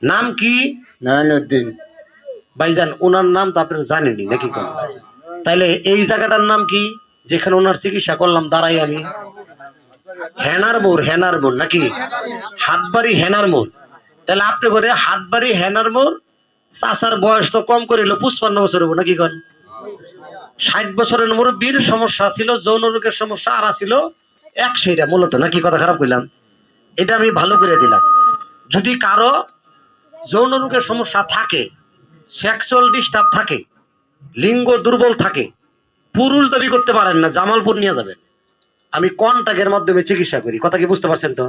নাম কি? নারায়ণউদ্দিন। ভাইজান ওনার নাম তো আপনারা জানেনই নাকি? তাইলে এই জায়গাটার নাম কি যেখানে ওনার চিকিৎসা করলাম দাঁড়াই আমি? হেনার মোড়। হেনার মোড় নাকি? হাটবাড়ি হেনার মোড়। তাহলে আপনি করে হাটবাড়ি হেনার মোড়। চাচার বয়স তো কম করে 55 বছর হবো নাকি? কন 60 বছরের মুরব্বীর সমস্যা ছিল, যৌন রোগের সমস্যা, আর ছিল এক সেইটা মূলত নাকি? কথা খারাপ কইলাম? এটা আমি ভালো করে দিলাম। যদি কারো যৌন রোগের সমস্যা থাকে, সেক্সুয়াল ডিস্টার্ব থাকে, লিঙ্গ দুর্বল থাকে, পুরুষ দাবি করতে পারেন না, জামালপুর নিয়ে যাবেন। আমি কন্টাক্টের মাধ্যমে চিকিৎসা করি। কথা কি বুঝতে পারছেন? তো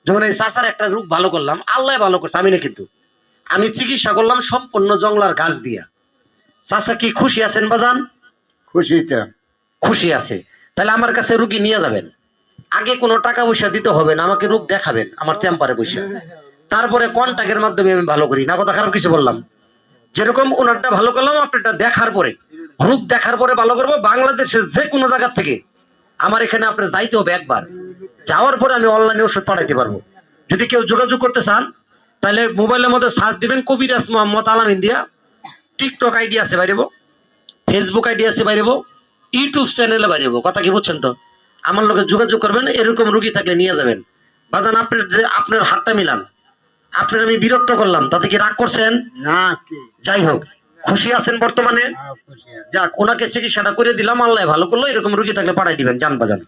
যেমন এই চাচার একটা রোগ ভালো করলাম, আল্লাহ ভালো করছে, আমি না, কিন্তু আমি চিকিৎসা করলাম সম্পূর্ণ জংলার গাছ দিয়া। চাচা কি খুশি আছেন বাজান? খুশি তো। খুশি আছে। তাহলে আমার কাছে রুগী নিয়ে যাবেন। আগে কোনো টাকা পয়সা দিতে হবে না, আমাকে রোগ দেখাবেন আমার চেম্বারে বসে, তারপরে কন্টাক্টের মাধ্যমে আমি ভালো করি। না কথা খারাপ কিছু বললাম? যেরকম ওনারটা ভালো করলাম, আপনারটা দেখার পরে, রূপ দেখার পরে ভালো করবো। বাংলাদেশের যে কোনো জায়গা থেকে আমার এখানে আপনার যাইতে হবে একবার, যাওয়ার পরে আমি অনলাইনে ওষুধ পাঠাইতে পারবো। যদি কেউ যোগাযোগ করতে চান তাহলে মোবাইলের মধ্যে সার্চ দিবেন কবিরাজ মোহাম্মদ আলাম ইন্ডিয়া। টিকটক আইডি আছে বাইরেব, ফেসবুক আইডি আছে বাইরেব, ইউটিউব চ্যানেলে বাইরেব। কথা কি বুঝছেন? তো আমার লোকে যোগাযোগ করবেন, এরকম রুগী থাকলে নিয়ে যাবেন। বাজান আপনার যে আপনার হাতটা মিলান, আপনার আমি বিরক্ত করলাম তাতে কি রাগ করছেন? না কি? যাই হোক, খুশি আছেন বর্তমানে? খুশি। যাক, ওনাকে চিকিৎসাটা করে দিলাম, আল্লাহ ভালো করলো। এরকম রুগী থাকলে পাঠাই দিবেন, যান বাজান।